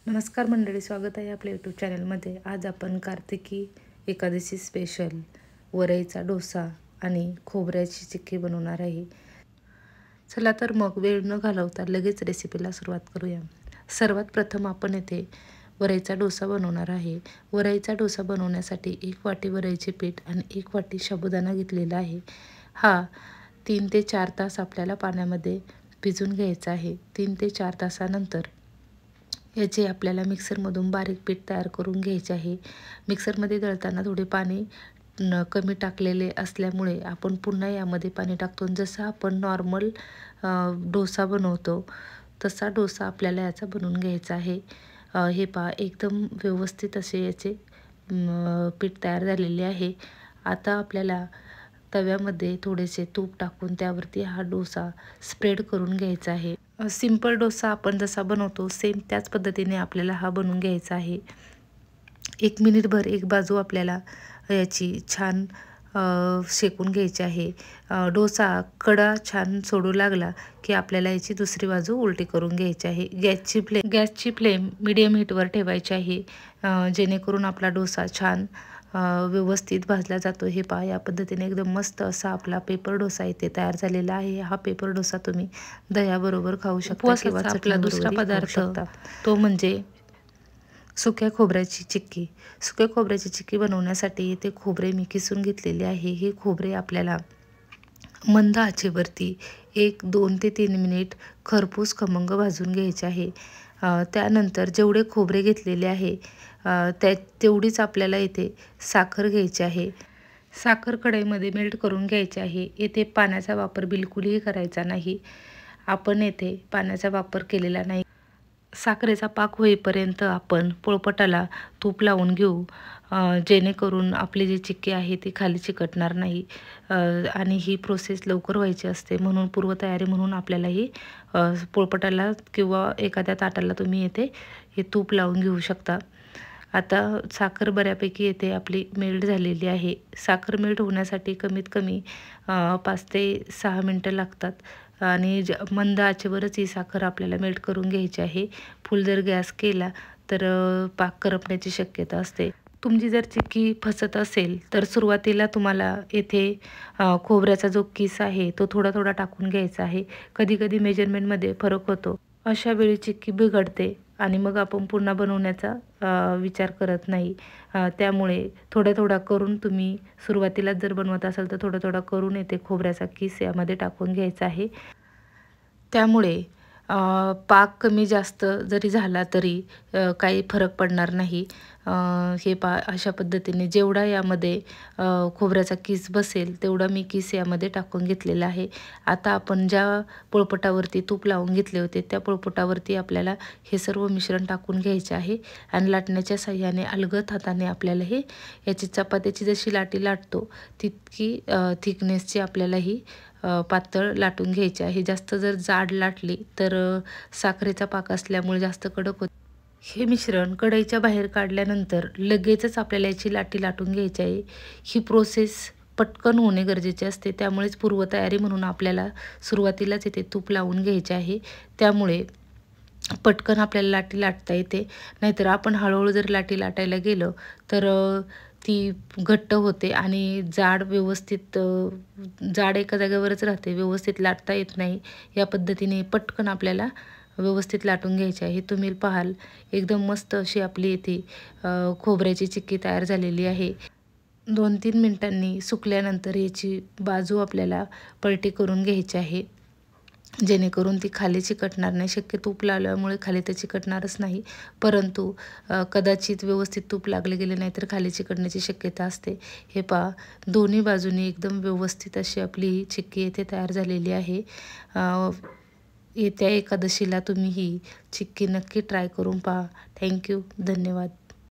नमस्कार मंडळी, स्वागत आहे आपल्या यूट्यूब चॅनलमध्ये। आज आपण कार्तिकी एकादशी स्पेशल वरईचा डोसा आणि खोबऱ्याची चिक्की बनवणार आहे। चला तर मग वेळ न घालवता लगेच रेसिपीला सुरुवात करूया। सर्वात प्रथम आपण येथे वरईचा डोसा बनवणार आहे। वरईचा डोसा बनवण्यासाठी 1 वाटी वरईचे पीठ आणि 1 वाटी साबुदाणा घेतलेला आहे। हा 3 ते 4 तास आपल्याला पाण्यामध्ये भिजून घ्यायचा आहे। 3 ते 4 तासानंतर याचे आपल्याला मिक्सरमधून बारीक पीठ तयार करून घ्यायचे आहे। मिक्सरमध्ये दळताना थोडे पाणी कमी टाकलेले असल्यामुळे आपण पुन्हा यामध्ये पाणी टाकतो। जसं आपण नॉर्मल डोसा बनवतो तसा डोसा आपल्याला याचा बनवून घ्यायचा आहे। हे पहा, एकदम व्यवस्थित असे याचे पीठ तयार झालेले आहे। आता आपल्याला तव्यामध्ये थोडेसे तूप टाकून त्यावरती हा डोसा स्प्रेड करून घ्यायचा आहे। सिंपल डोसा आपण जसा बनवतो सेम त्याच पद्धतीने आपल्याला हा बनवून घ्यायचा आहे। 1 मिनिटभर एक बाजू आपल्याला याची छान शेकून घ्यायची आहे। डोसा कडा छान सोडू लागला की आपल्याला याची दुसरी बाजू उलटी करून घ्यायची आहे। गॅसची फ्लेम मीडियम हीटवर ठेवायची आहे, जेणेकरून आपला डोसा छान व्यवस्थित भाजला जातो। हे पहा, या पद्धतीने एकदम मस्त असा आपला पेपर डोसा इथे तयार झालेला आहे। हा पेपर डोसा तुम्ही दह्याबरोबर खाऊ शकता किंवा आपला दुसरा पदार्थ तो म्हणजे सुक्या खोबऱ्याची चिक्की। सुक्या खोबऱ्याची चिक्की बनवण्यासाठी इथे खोबरे मी किसून घेतलेले आहे। हे खोबरे आपल्याला मंद आचेवरती 1, 2 ते 3 मिनिट खरपूस खमंग भाजून घ्यायचे आहे। त्यानंतर जेवढे खोबरे घेतलेले आहे तेवढीच आपल्याला इथे साखर घ्यायची आहे। साखर कढईमध्ये मेल्ट करून घ्यायची आहे। येथे पाण्याचा वापर बिलकुलही करायचा नाही। आपण येथे पाण्याचा वापर केलेला नाही। साखरेचा पाक होईपर्यंत आपण पोळपाटाला तूप लावून घेऊ, जेणेकरून आपली जी चिक्की आहे ती खाली चिकटणार नाही। आणि ही प्रोसेस लवकर व्हायची असते, म्हणून पूर्वतयारी म्हणून आपल्याला ही पोळपाटाला किंवा एखाद्या ताटाला तुम्ही येथे हे तूप लावून घेऊ शकता। आता साखर बऱ्यापैकी येथे आपली मेल्ट झालेली आहे। साखर मेल्ट होण्यासाठी कमीत कमी 5 ते 6 मिनटं लागतात आणि मंद आचेवरच ही साखर आपल्याला मेल्ट करून घ्यायची आहे। फुल जर गॅस केला तर पाक करपण्याची शक्यता असते। तुमची जर चिक्की फसत असेल तर सुरुवातीला तुम्हाला येथे खोबऱ्याचा जो किस आहे तो थोडा थोडा टाकून घ्यायचा आहे। कधी कधी मेजरमेंटमध्ये फरक होतो, अशा वेळी चिक्की बिघडते आणि मग आपण पुन्हा बनवण्याचा विचार करत नाही। त्यामुळे थोडा थोडा करून तुम्ही सुरुवातीला जर बनवत असाल तर थोडा थोडा करून येते खोबऱ्याचा किस यामध्ये टाकून घ्यायचा आहे। त्यामुळे पाक कमी जास्त जरी झाला तरी काही फरक पडणार नाही। हे अशा पद्धतीने जेवढा यामध्ये खोबऱ्याचा किस बसेल तेवढा मी किस यामध्ये टाकून घेतलेला आहे। आता आपण ज्या पोळपाटावरती तूप लावून घेतले होते त्या पोळपाटावरती आपल्याला हे सर्व मिश्रण टाकून घ्यायचे आहे आणि लाटण्याच्या साहाय्याने अलगद हाताने आपल्याला हे याची चपात्याची जशी लाटी लाटतो तितकी थिकनेसची आपल्याला ही पातळ लाटून घ्यायची आहे। जास्त जर जाड लाटली तर साखरेचा पाक असल्यामुळे जास्त कडक होते। हे मिश्रण कढईच्या बाहेर काढल्यानंतर लगेचच आपल्याला याची लाटी लाटून घ्यायची आहे। ही प्रोसेस पटकन होणे गरजेचे असते, त्यामुळेच पूर्वतयारी म्हणून आपल्याला सुरुवातीलाच इथे तूप लावून घ्यायचे आहे। त्यामुळे पटकन आपल्याला लाटी लाटता येते, नाहीतर आपण हळूहळू जर लाटी लाटायला गेलो तर ती घट्ट होते आणि जाड एका जागेवरच राहते, व्यवस्थित लाटता येत नाही। या पद्धतीने पटकन आपल्याला व्यवस्थित लाटून घ्यायचे आहे। तुम्ही पाहाल एकदम मस्त अशी आपली इथे खोबऱ्याची चिक्की तयार झालेली आहे। 2-3 मिनिटांनी सुकल्यानंतर याची बाजू आपल्याला पलटी करून घ्यायची आहे, जेणेकरून ती खाली चिकटणार नाही। शक्य तूप लावल्यामुळे खाली तर चिकटणारच नाही, परंतु कदाचित व्यवस्थित तूप लागले गेले नाही तर खाली चिकटण्याची शक्यता असते। हे पहा, दोन्ही बाजूनी एकदम व्यवस्थित अशी आपली ही चिक्की येथे तयार झालेली आहे। येत्या एकादशीला तुम्ही ही चिक्की नक्की ट्राय करून पहा। थँक्यू, धन्यवाद।